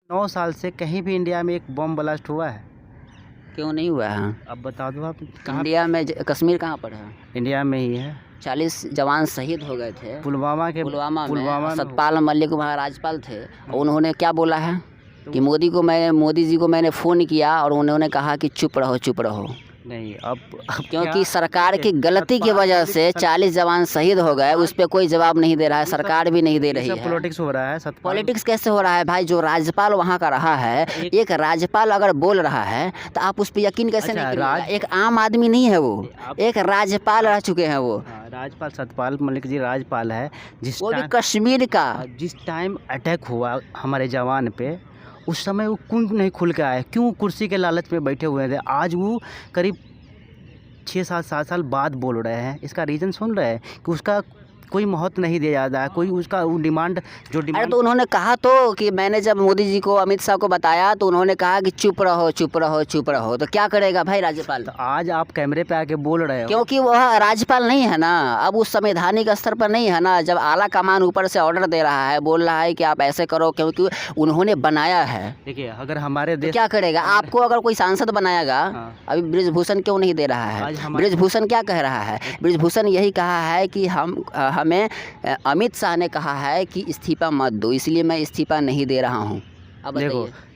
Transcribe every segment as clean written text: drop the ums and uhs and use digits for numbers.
9 साल से कहीं भी इंडिया में एक बम ब्लास्ट हुआ है? क्यों नहीं हुआ है? अब बता दो आप कहाँ? इंडिया में कश्मीर कहाँ पर है? इंडिया में ही है। 40 जवान शहीद हो गए थे पुलवामा में। सतपाल मलिक वहाँ राज्यपाल थे और उन्होंने क्या बोला है कि मोदी जी को मैंने फ़ोन किया और उन्होंने कहा कि चुप रहो। नहीं, अब क्योंकि सरकार की गलती की वजह से 40 जवान शहीद हो गए, उस पर कोई जवाब नहीं दे रहा है, सरकार भी नहीं दे रही है। पॉलिटिक्स हो रहा है। पॉलिटिक्स कैसे हो रहा है भाई? जो राज्यपाल वहाँ का रहा है, एक राज्यपाल अगर बोल रहा है तो आप उस पर यकीन कैसे नहीं करेंगे? एक आम आदमी नहीं है वो, एक राज्यपाल रह चुके हैं वो। राज्यपाल सतपाल मलिक जी राज्यपाल है, वो भी कश्मीर का। जिस टाइम अटैक हुआ हमारे जवान पे, उस समय वो क्यों नहीं खुल के आए? क्यों कुर्सी के लालच में बैठे हुए थे? आज वो करीब 6-7 साल बाद बोल रहे हैं। इसका रीज़न सुन रहे हैं कि उसका कोई महत्व नहीं दिया जाता है, कोई उसका वो डिमांड अरे तो उन्होंने कहा तो कि मैंने जब मोदी जी को, अमित शाह को बताया तो उन्होंने कहा कि चुप रहो। तो क्या करेगा भाई राज्यपाल? तो आज आप कैमरे पे आके बोल रहे हो क्योंकि वह राज्यपाल नहीं है ना, अब उस संवैधानिक स्तर पर नहीं है ना। जब आला कमान ऊपर से ऑर्डर दे रहा है, बोल रहा है कि आप ऐसे करो, क्योंकि उन्होंने बनाया है। देखिए, अगर हमारे देश क्या करेगा? आपको अगर कोई सांसद बनाएगा, अभी ब्रिजभूषण क्यों नहीं दे रहा है? ब्रिजभूषण क्या कह रहा है? ब्रिजभूषण यही कहा है कि हमें अमित शाह ने कहा है कि इस्तीफा मत दो, इसलिए मैं इस्तीफा नहीं दे रहा हूँ। अब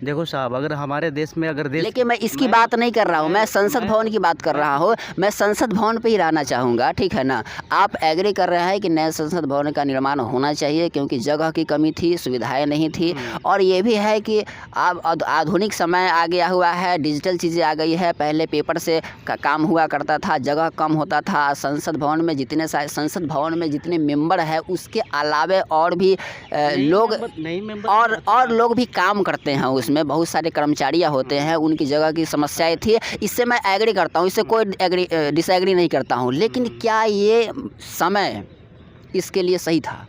देखो साहब, अगर हमारे देश में लेकिन मैं इसकी बात नहीं कर रहा हूँ, मैं संसद भवन की बात कर रहा हूँ। मैं संसद भवन पे ही रहना चाहूँगा, ठीक है ना। आप एग्री कर रहे हैं कि नए संसद भवन का निर्माण होना चाहिए, क्योंकि जगह की कमी थी, सुविधाएं नहीं थी, और ये भी है कि अब आधुनिक समय आ गया हुआ है, डिजिटल चीज़ें आ गई है। पहले पेपर से काम हुआ करता था, जगह कम होता था। संसद भवन में जितने मेंबर है, उसके अलावे और भी लोग और लोग भी काम करते हैं। उसमें बहुत सारे कर्मचारियां होते हैं, उनकी जगह की समस्याएं थी। इससे मैं एग्री करता हूँ, इससे कोई डिसएग्री नहीं करता हूँ। लेकिन क्या ये समय इसके लिए सही था?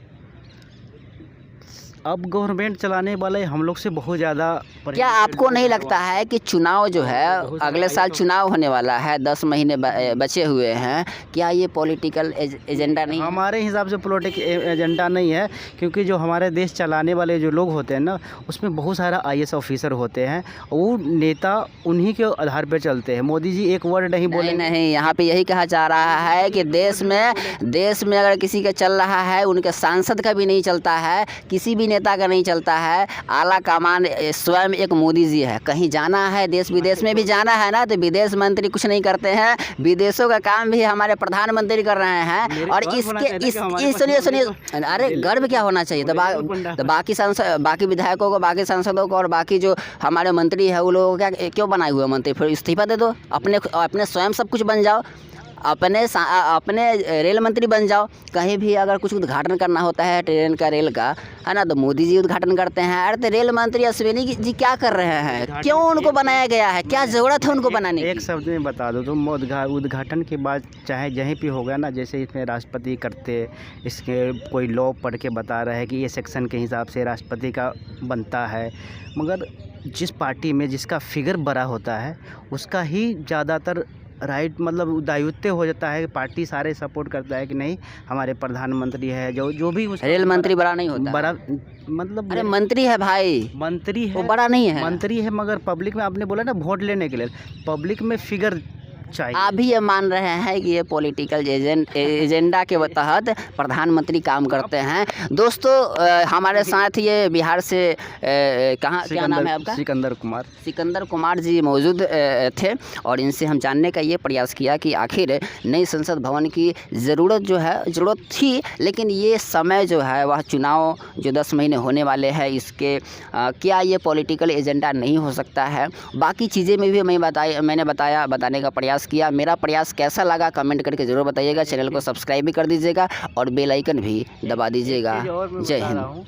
अब गवर्नमेंट चलाने वाले हम लोग से बहुत ज़्यादा। क्या आपको नहीं लगता है कि चुनाव जो है, अगले साल चुनाव होने वाला है, 10 महीने बचे हुए हैं, क्या ये पॉलिटिकल एजेंडा नहीं? हमारे हिसाब से पॉलिटिकल एजेंडा नहीं है, क्योंकि जो हमारे देश चलाने वाले जो लोग होते हैं ना, उसमें बहुत सारा IAS ऑफिसर होते हैं, वो नेता उन्हीं के आधार पर चलते हैं। मोदी जी एक वर्ड नहीं बोले। नहीं, यहाँ पे यही कहा जा रहा है कि देश में अगर किसी का चल रहा है, उनके सांसद का भी नहीं चलता है, किसी भी नेता का नहीं चलता है। आला कमान स्वयं एक मोदी जी है। कहीं जाना है, देश विदेश में भी जाना है ना, तो विदेश मंत्री कुछ नहीं करते हैं, विदेशों का काम भी हमारे प्रधानमंत्री कर रहे हैं। और सुनिए, अरे गर्व क्या होना चाहिए? तो बाकी विधायकों को, बाकी सांसदों को और बाकी जो हमारे मंत्री है, वो लोगों को क्यों बनाए हुए मंत्री? फिर इस्तीफा दे दो, अपने स्वयं सब कुछ बन जाओ, अपने रेल मंत्री बन जाओ। कहीं भी अगर कुछ उद्घाटन करना होता है ट्रेन का, रेल का, है ना, तो मोदी जी उद्घाटन करते हैं। अरे तो रेल मंत्री अश्विनी जी क्या कर रहे हैं? क्यों उनको बनाया गया है? क्या ज़रूरत है उनको बनाने की? एक शब्द में बता दो तुम, उद्घाटन के बाद चाहे जहीं भी होगा ना, जैसे इसमें राष्ट्रपति करते, इसके कोई लॉ पढ़ के बता रहे हैं कि ये सेक्शन के हिसाब से राष्ट्रपति का बनता है, मगर जिस पार्टी में जिसका फिगर बड़ा होता है, उसका ही ज़्यादातर राइट, मतलब दायित्व हो जाता है। पार्टी सारे सपोर्ट करता है कि नहीं, हमारे प्रधानमंत्री है, जो भी रेल मंत्री बड़ा नहीं होता, बड़ा मतलब अरे मंत्री है भाई, मंत्री है, वो बड़ा नहीं है। मंत्री है, मगर पब्लिक में आपने बोला ना, वोट लेने के लिए पब्लिक में फिगर चाहिए। आप भी ये मान रहे हैं कि ये पॉलिटिकल एजेंडा के तहत प्रधानमंत्री काम करते हैं। दोस्तों, हमारे साथ ये बिहार से क्या नाम है आपका? सिकंदर कुमार जी मौजूद थे, और इनसे हम जानने का ये प्रयास किया कि आखिर नई संसद भवन की ज़रूरत थी, लेकिन ये समय जो है वह चुनाव जो 10 महीने होने वाले हैं, इसके क्या ये पॉलिटिकल एजेंडा नहीं हो सकता है? बाकी चीज़ें में भी मैंने बताने का प्रयास किया। मेरा प्रयास कैसा लगा कमेंट करके ज़रूर बताइएगा। चैनल को सब्सक्राइब भी कर दीजिएगा और बेल आइकन भी दबा दीजिएगा। जय हिंद।